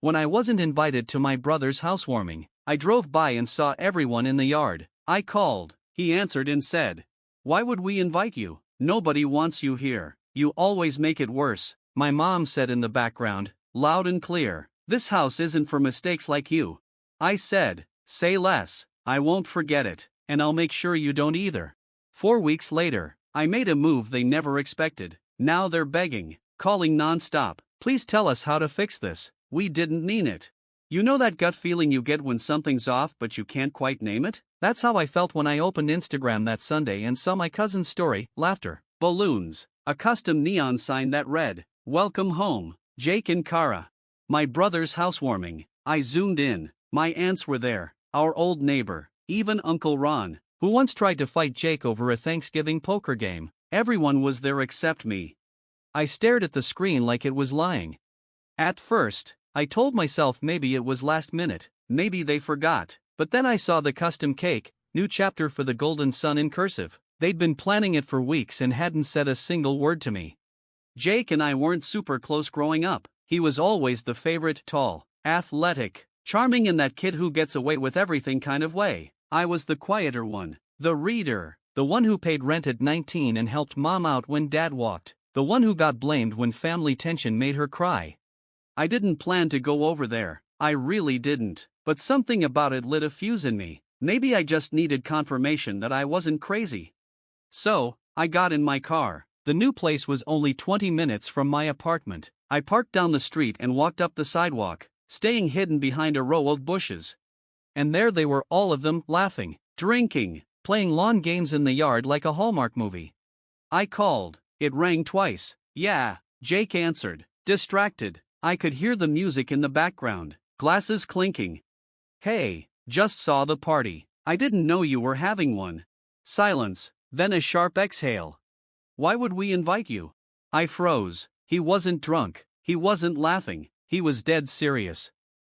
When I wasn't invited to my brother's housewarming, I drove by and saw everyone in the yard. I called. He answered and said, "Why would we invite you? Nobody wants you here. You always make it worse." My mom said in the background, loud and clear, "This house isn't for mistakes like you." I said, "Say less, I won't forget it, and I'll make sure you don't either." 4 weeks later, I made a move they never expected. Now they're begging, calling non-stop. "Please tell us how to fix this. We didn't mean it." You know that gut feeling you get when something's off but you can't quite name it? That's how I felt when I opened Instagram that Sunday and saw my cousin's story, laughter, balloons, a custom neon sign that read, "Welcome home, Jake and Kara." My brother's housewarming. I zoomed in. My aunts were there, our old neighbor, even Uncle Ron, who once tried to fight Jake over a Thanksgiving poker game. Everyone was there except me. I stared at the screen like it was lying. At first, I told myself maybe it was last minute, maybe they forgot, but then I saw the custom cake, new chapter for the Golden Sun in cursive. They'd been planning it for weeks and hadn't said a single word to me. Jake and I weren't super close growing up. He was always the favorite, tall, athletic, charming, and that kid who gets away with everything kind of way. I was the quieter one, the reader, the one who paid rent at 19 and helped mom out when dad walked, the one who got blamed when family tension made her cry. I didn't plan to go over there, I really didn't, but something about it lit a fuse in me. Maybe I just needed confirmation that I wasn't crazy. So, I got in my car. The new place was only 20 minutes from my apartment. I parked down the street and walked up the sidewalk, staying hidden behind a row of bushes. And there they were, all of them, laughing, drinking, playing lawn games in the yard like a Hallmark movie. I called. It rang twice. "Yeah," Jake answered, distracted. I could hear the music in the background, glasses clinking. "Hey, just saw the party. I didn't know you were having one." Silence, then a sharp exhale. "Why would we invite you?" I froze. He wasn't drunk, he wasn't laughing, he was dead serious.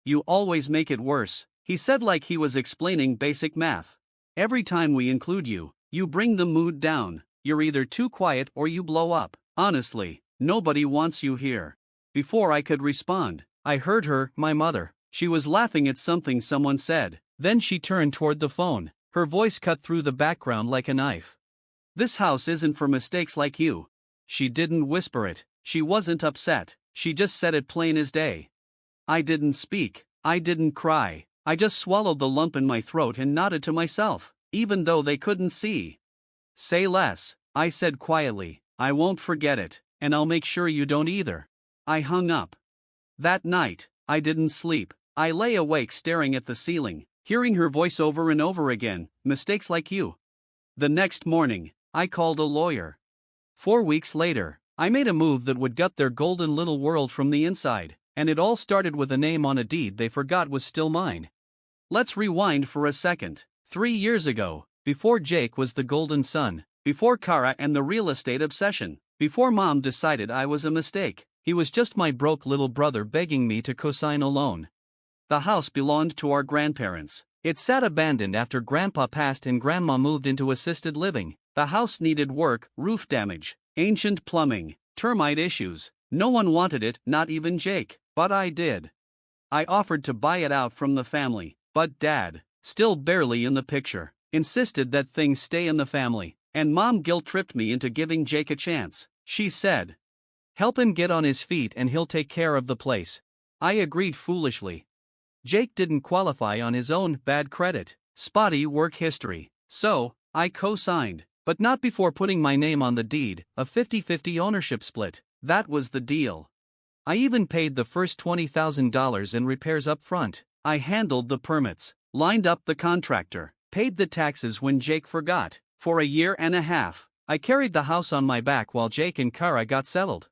"You always make it worse," he said like he was explaining basic math. "Every time we include you, you bring the mood down. You're either too quiet or you blow up. Honestly, nobody wants you here." Before I could respond, I heard her, my mother. She was laughing at something someone said. Then she turned toward the phone. Her voice cut through the background like a knife. "This house isn't for mistakes like you." She didn't whisper it. She wasn't upset. She just said it plain as day. I didn't speak. I didn't cry. I just swallowed the lump in my throat and nodded to myself, even though they couldn't see. "Say less," I said quietly. "I won't forget it, and I'll make sure you don't either." I hung up. That night, I didn't sleep. I lay awake staring at the ceiling, hearing her voice over and over again, "Mistakes like you." The next morning, I called a lawyer. 4 weeks later, I made a move that would gut their golden little world from the inside, and it all started with a name on a deed they forgot was still mine. Let's rewind for a second. 3 years ago, before Jake was the Golden Sun, before Kara and the real estate obsession, before Mom decided I was a mistake, he was just my broke little brother begging me to co-sign a loan. The house belonged to our grandparents. It sat abandoned after Grandpa passed and Grandma moved into assisted living. The house needed work, roof damage, ancient plumbing, termite issues. No one wanted it, not even Jake, but I did. I offered to buy it out from the family, but Dad, still barely in the picture, insisted that things stay in the family, and Mom guilt-tripped me into giving Jake a chance. She said, "Help him get on his feet and he'll take care of the place." I agreed foolishly. Jake didn't qualify on his own bad credit, spotty work history, so I co-signed, but not before putting my name on the deed, a 50-50 ownership split. That was the deal. I even paid the first $20,000 in repairs up front. I handled the permits, lined up the contractor, paid the taxes when Jake forgot. For a year and a half, I carried the house on my back while Jake and Kara got settled.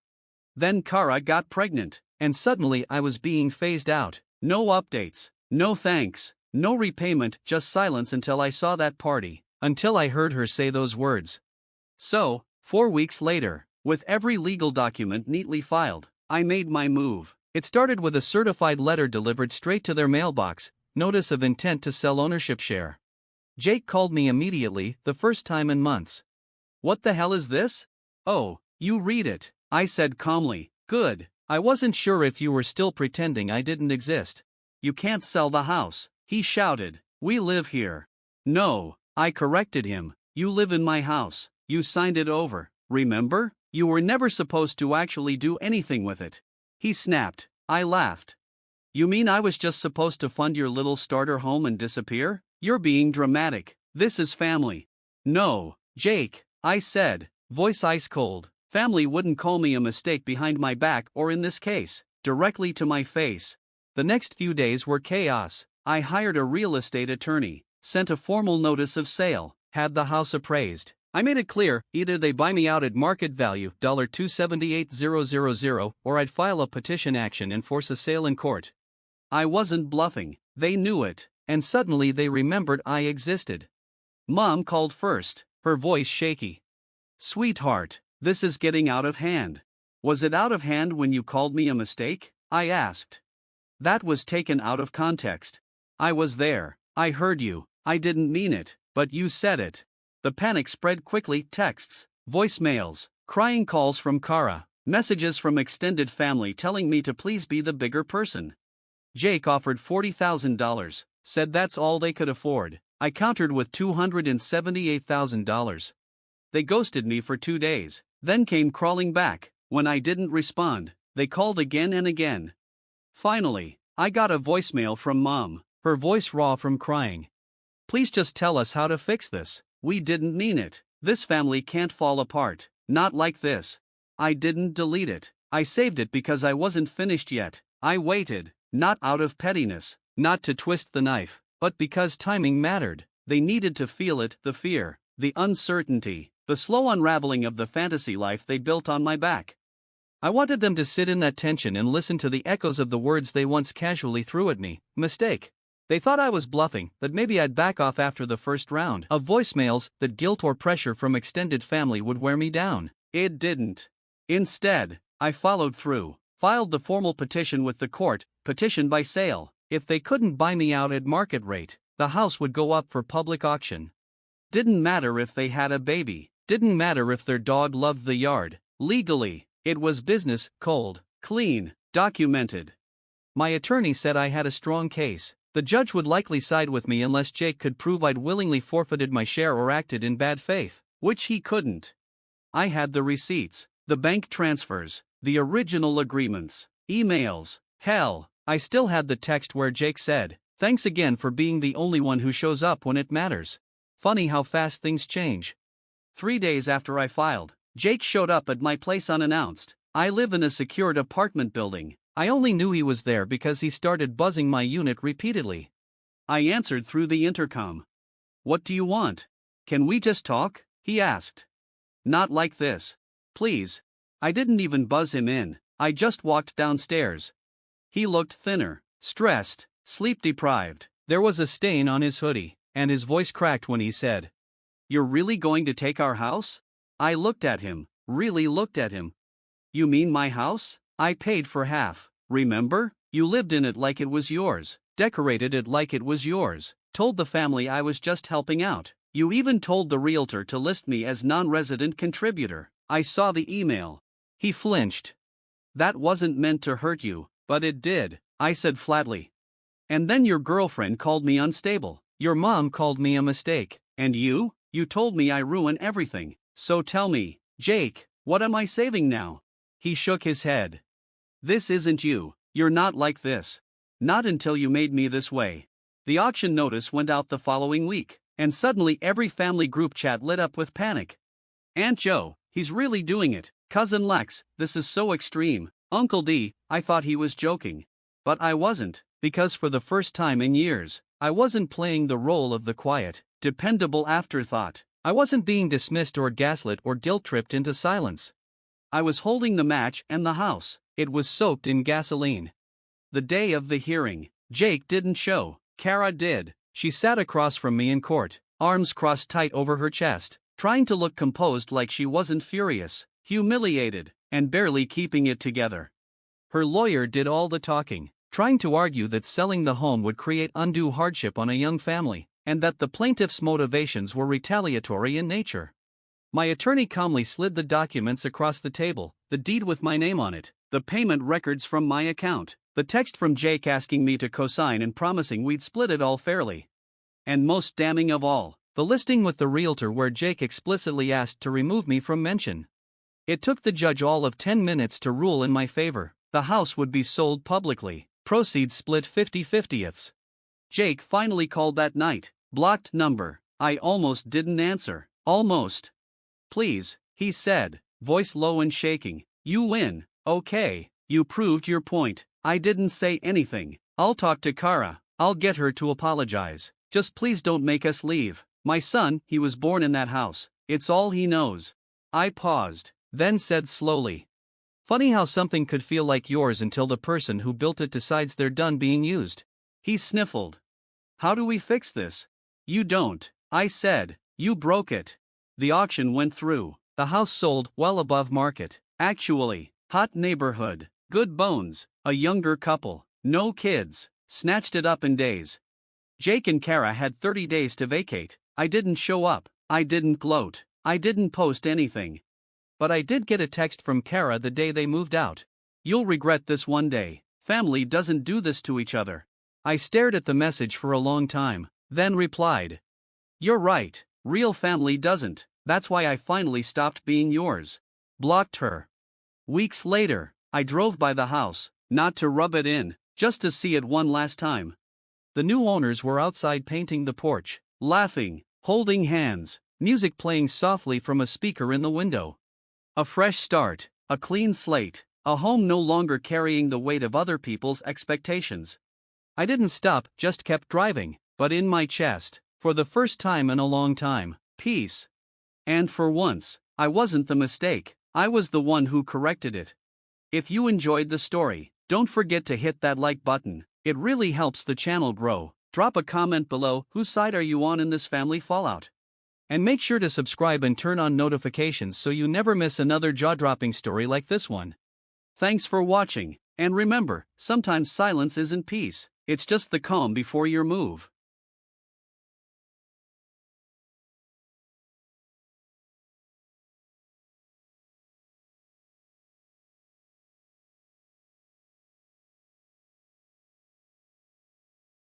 Then Kara got pregnant, and suddenly I was being phased out. No updates, no thanks, no repayment, just silence until I saw that party, until I heard her say those words. So, 4 weeks later, with every legal document neatly filed, I made my move. It started with a certified letter delivered straight to their mailbox, notice of intent to sell ownership share. Jake called me immediately, the first time in months. "What the hell is this?" "Oh, you read it," I said calmly. "Good, I wasn't sure if you were still pretending I didn't exist. You can't sell the house, he shouted. We live here. No, I corrected him. You live in my house. You signed it over, remember? You were never supposed to actually do anything with it. He snapped. I laughed. You mean I was just supposed to fund your little starter home and disappear? You're being dramatic. This is family. No, Jake, I said, voice ice cold. Family wouldn't call me a mistake behind my back or, in this case, directly to my face. The next few days were chaos. I hired a real estate attorney, sent a formal notice of sale, had the house appraised. I made it clear, either they buy me out at market value $278,000 or I'd file a petition action and force a sale in court. I wasn't bluffing, they knew it, and suddenly they remembered I existed. Mom called first, her voice shaky. Sweetheart, this is getting out of hand. Was it out of hand when you called me a mistake? I asked. That was taken out of context. I was there, I heard you, I didn't mean it, but you said it. The panic spread quickly, texts, voicemails, crying calls from Kara, messages from extended family telling me to please be the bigger person. Jake offered $40,000, said that's all they could afford. I countered with $278,000. They ghosted me for 2 days, then came crawling back. When I didn't respond, they called again and again. Finally, I got a voicemail from Mom, her voice raw from crying. Please just tell us how to fix this. We didn't mean it. This family can't fall apart. Not like this. I didn't delete it. I saved it because I wasn't finished yet. I waited, not out of pettiness, not to twist the knife, but because timing mattered. They needed to feel it, the fear, the uncertainty, the slow unraveling of the fantasy life they built on my back. I wanted them to sit in that tension and listen to the echoes of the words they once casually threw at me. Mistake. They thought I was bluffing, that maybe I'd back off after the first round of voicemails, that guilt or pressure from extended family would wear me down. It didn't. Instead, I followed through, filed the formal petition with the court, petition by sale. If they couldn't buy me out at market rate, the house would go up for public auction. Didn't matter if they had a baby, didn't matter if their dog loved the yard. Legally, it was business, cold, clean, documented. My attorney said I had a strong case. The judge would likely side with me unless Jake could prove I'd willingly forfeited my share or acted in bad faith, which he couldn't. I had the receipts, the bank transfers, the original agreements, emails. Hell, I still had the text where Jake said, "Thanks again for being the only one who shows up when it matters." Funny how fast things change. 3 days after I filed, Jake showed up at my place unannounced. I live in a secured apartment building. I only knew he was there because he started buzzing my unit repeatedly. I answered through the intercom. "What do you want? Can we just talk?" he asked. "Not like this. Please." I didn't even buzz him in, I just walked downstairs. He looked thinner, stressed, sleep-deprived. There was a stain on his hoodie, and his voice cracked when he said, "You're really going to take our house?" I looked at him, really looked at him. "You mean my house? I paid for half, remember? You lived in it like it was yours, decorated it like it was yours, told the family I was just helping out. You even told the realtor to list me as non-resident contributor." I saw the email. He flinched. "That wasn't meant to hurt you, but it did," I said flatly. "And then your girlfriend called me unstable. Your mom called me a mistake. And you told me I ruin everything. So tell me, Jake, what am I saving now?" He shook his head. "This isn't you. You're not like this. Not until you made me this way." The auction notice went out the following week, and suddenly every family group chat lit up with panic. "Aunt Joe, he's really doing it. Cousin Lex, this is so extreme. Uncle D, I thought he was joking." But I wasn't, because for the first time in years, I wasn't playing the role of the quiet, dependable afterthought. I wasn't being dismissed or gaslit or guilt-tripped into silence. I was holding the match and the house. It was soaked in gasoline. The day of the hearing, Jake didn't show. Kara did. She sat across from me in court, arms crossed tight over her chest, trying to look composed like she wasn't furious, humiliated, and barely keeping it together. Her lawyer did all the talking, trying to argue that selling the home would create undue hardship on a young family, and that the plaintiff's motivations were retaliatory in nature. My attorney calmly slid the documents across the table, the deed with my name on it, The payment records from my account. The text from Jake asking me to co-sign and promising we'd split it all fairly. And most damning of all, the listing with the realtor where Jake explicitly asked to remove me from mention. It took the judge all of 10 minutes to rule in my favor. The house would be sold publicly, proceeds split 50/50ths. Jake finally called that night. Blocked number. I almost didn't answer. Almost. Please, he said, voice low and shaking. You win. Okay, you proved your point. I didn't say anything. I'll talk to Kara. I'll get her to apologize. Just please don't make us leave. My son, he was born in that house. It's all he knows. I paused, then said slowly. Funny how something could feel like yours until the person who built it decides they're done being used. He sniffled. How do we fix this? You don't, I said. You broke it. The auction went through. The house sold well above market. Actually, hot neighborhood, good bones, a younger couple, no kids, snatched it up in days. Jake and Kara had 30 days to vacate. I didn't show up. I didn't gloat. I didn't post anything. But I did get a text from Kara the day they moved out. You'll regret this one day. Family doesn't do this to each other. I stared at the message for a long time, then replied. You're right, real family doesn't. That's why I finally stopped being yours. Blocked her. Weeks later, I drove by the house, not to rub it in, just to see it one last time. The new owners were outside painting the porch, laughing, holding hands, music playing softly from a speaker in the window. A fresh start, a clean slate, a home no longer carrying the weight of other people's expectations. I didn't stop, just kept driving, but in my chest, for the first time in a long time, peace. And for once, I wasn't the mistake, I was the one who corrected it. If you enjoyed the story, don't forget to hit that like button, it really helps the channel grow. Drop a comment below, whose side are you on in this family fallout? And make sure to subscribe and turn on notifications so you never miss another jaw-dropping story like this one. Thanks for watching, and remember, sometimes silence isn't peace, it's just the calm before your move.